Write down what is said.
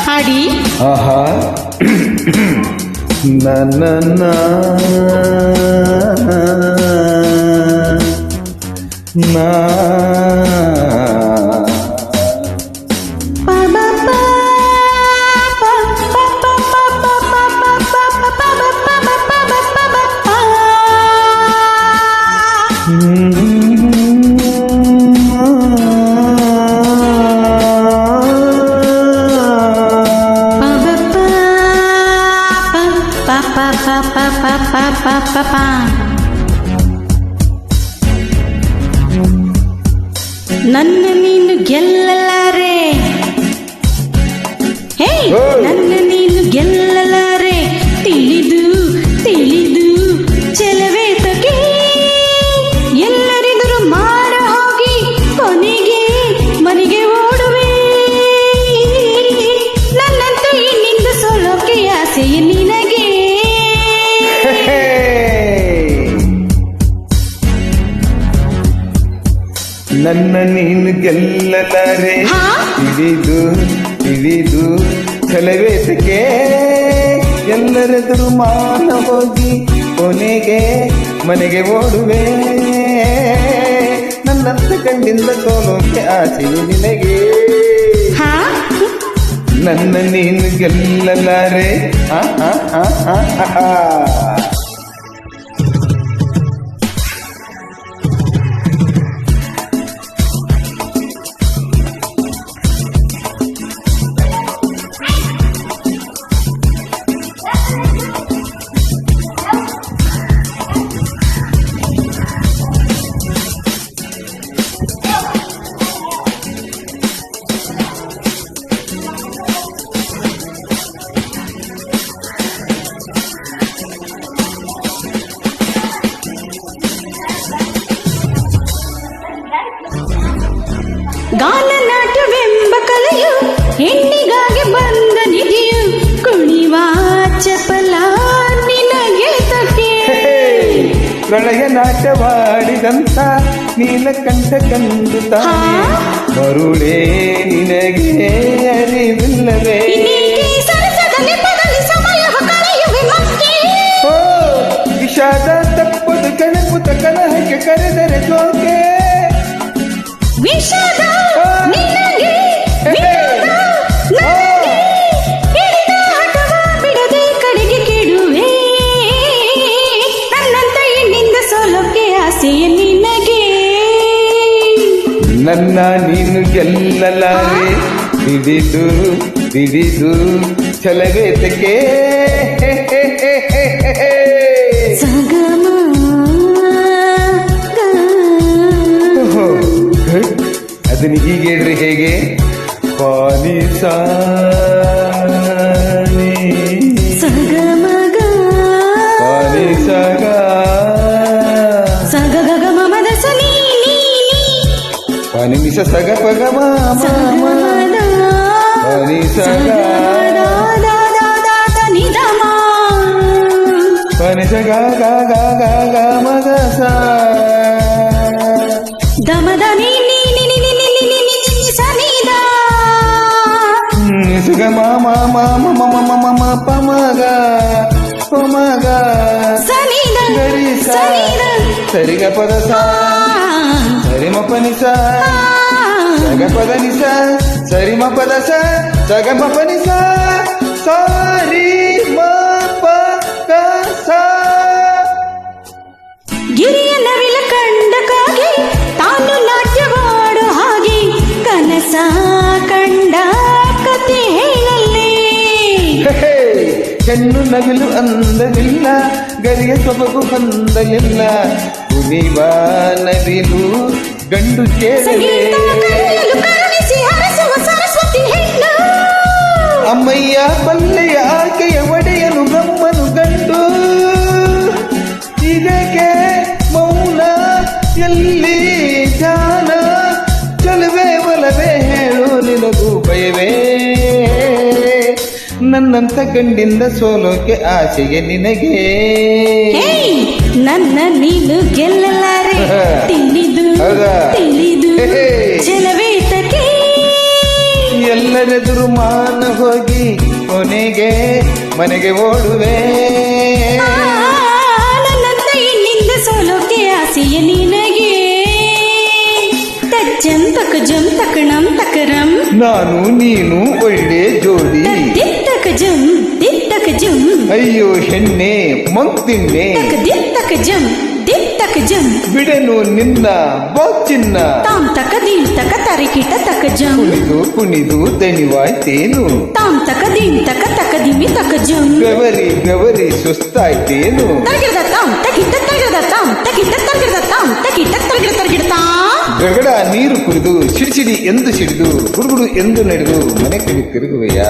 ಹಾಡಿ ಆಹಾ ನನ್ನ ನನ್ನ ನೀನು ಗೆಲ್ಲಲಾರೆ, ಹೇ ನನ್ನ ನೀನು ಗೆಲ್ಲಲಾರೆ, ತಿಳಿದು ತಿಳಿದು ಚೆಲವೇ ತಗೆ ಎಲ್ಲರಿಗೂ ಮಾಡ ಹೋಗಿ ಕೊನೆಗೆ ಮನೆಗೆ ಓಡುವೆ. ನನ್ನಂತೂ ಇನ್ನಿಂದ ಸೋಲೋಕೆ ಆಸೆಯ ನಿನಗೆ. ನನ್ನ ನೀನು ಗೆಲ್ಲಲಾರೆ, ತಿಳಿದು ತಿಳಿದು ಛಲವೇತಕ್ಕೆ ಎಲ್ಲರೆದುರು ಮಾನ ಹೋಗಿ ಕೊನೆಗೆ ಮನೆಗೆ ಓಡುವೆ. ನನ್ನಂತ ಕಂಡಿಂದ ಸೋಲೋಕೆ ಆಸೆಯು ನಿನಗೆ. ನನ್ನ ನೀನು ಗೆಲ್ಲಲಾರೆ. ಗಾನನಾಟವೆಂಬ ಕಲೆಯು ಹೆಣ್ಣಿಗಾಗಿ ಬಂದ ನಿಧಿಯು ಕುಣಿವ ಚಪಲ ನಿನಗೆ ತಕ್ಕೆ. ಪ್ರಳಯ ನಾಟವಾಡಿದಂತ ನೀಲಕಂಠ ಕಂಡು ತಾನೆ ಮರುಳೇ ನಿನಗೆ ಅರಿವಿಲ್ಲವೇ. ವಿಷಾದ ತಪ್ಪದು ಕಣಪುತ ಕಲಹಕ್ಕೆ ಕರೆದರೆ ಜೋಕೆ. ವಿಷಾದ ನಿನಗೆ ವಿನೋದ ನನಗೆ ಹಿಡಿದ ಆಟವ ಬಿಡದೆ ಕಡೆಗೆ ಕೆಡುವೆ. ನನ್ನಂತ ಹೆಣ್ಣಿಂದ ಸೋಲೋಕೆ ಆಸೆಯ ನಿನಗೆ. ನನ್ನ ನೀನು ಗೆಲ್ಲಲಾರೆ, ಹಿಡಿದು ಹಿಡಿದು ಛಲವೇತಕ್ಕೆ. ಸಗಮ ಅದನ್ನ ಹೀಗೆ ಹೇಳ್ರಿ ಹೇಗೆ? ಪಾನಿ ಸಾನಿ ಸಗಮಗ ಪಾನಿ ಸಗ ಸಗ ಗಗ ಮಮದ ಸನಿ ಪಾನಿ ಮಿಸ ಸಗ ಪಗ ಮಾಮ ಪಾನಿ ಸಗ ಪಾನಿ ಸಗ ಗ ಗ ಗ ಗ ಮಗ ಸ ದಮದ ನೀ ಸುಗ ಮಾಮ ಮಾಮ ಮಮ ಮಮ ಮ ಪಮಗ ಪಮಗ ಗರಿ ಸರಿಗ ಪದ ಸರಿ ಮ ಪನಿ ಸಗ ಪದ ನಿಸ ಸರಿ ಮ ಪದ ಸಗ ಮ ಪನಿ ಸಾರಿ ಮ ಪ ಗ ಸ. ಗಿರಿಯ ನವಿಲ ಕಂಡಕ್ಕಾಗಿ ತಾನು ನಾಟ್ಯವಾಡು ಹಾಗೆ ಕನಸ ಕಂಡ ಕತೆ ಹೇಳಲೇ. ಹೆಣ್ಣು ನವಿಲು ಅಂದಲಿಲ್ಲ, ಗರಿಯ ಸೊಬಗು ಹೊಂದಲಿಲ್ಲ, ಕುಣಿವ ನವಿಲು ಗಂಡು ಕೇಳಲೇ. ಅಮ್ಮಯ್ಯ ಬಲ್ಲೆಯ ಆಕೆಯ ಒಡೆಯನು ಬ್ರಹ್ಮನು ಗಂಡು. ಇದಕ್ಕೆ ಮೌನ ಎಲ್ಲಿ ಧ್ಯಾನ, ಚಲುವೆ ಒಲವೇ ಹೇಳು ನಿನಗೂ ಭಯವೇ. ನನ್ನಂತ ಗಂಡಿಂದ ಸೋಲೋಕೆ ಆಸೆಗೆ ನಿನಗೆ. ನನ್ನ ನೀನು ಗೆಲ್ಲಲಾರೆ, ತಿಳಿದು ಹೇ. ಜಲವೇತಕ್ಕೆ ಎಲ್ಲರೆದುರು ಮಾನ ಹೋಗಿ ಕೊನೆಗೆ ಮನೆಗೆ ಓಡುವೆ ನನ್ನಂತ ಇನ್ನಿಂದ ಸೋಲೋಕೆ ಆಸೆಯ ನಿನಗೆ ತಜ್ಜಂ ತಕ ಜಂ ತಕಣಂ ತಕರಂ ನಾನು ನೀನು ಒಳ್ಳೆ ಜೋಡಿ ದಿತ್ತಕ ಜಂ ಅಯ್ಯೋ ಹೆಣ್ಣೆ ಮಂಕ್ತಿಣ್ಣೆ ತಕ ದಿತ್ತಕ ಜಂ ಬಿಡೆನು ನಿನ್ನ ಬಾಚಿನ್ನ ತಾಮ್ ತಕ ದೀಂ ತಕ ತರಿಕಿಟ ತಕ ಜಂ ಕುಣಿದು ಕುಣಿದು ದಣಿವಾಯ್ತೇನು ತಾಮ್ ತಕ ದೀಂ ತಕ ತಕ ದಿಮಿ ತಕ ಜಂ ಗವರಿ ಸುಸ್ತಾಯ್ತೇನು ತರಗಿಡದ ತಾಮ್ ತಕಿಟ ತರಗಿಡದ ತಾಮ್ ತಕಿಟ ತರಗಿಡದ ತಾಮ್ ತಕಿಟ ತರಗಿಡ ಗಗಡ ನೀರು ಕುಡಿದು ಸಿಡಿಸಿಡಿ ಎಂದು ಸಿಡಿದು ಗುಡುಗುಡು ಎಂದು ನಡೆದು ಮನೆ ಕಡೆ ತಿರುಗುವೆಯಾ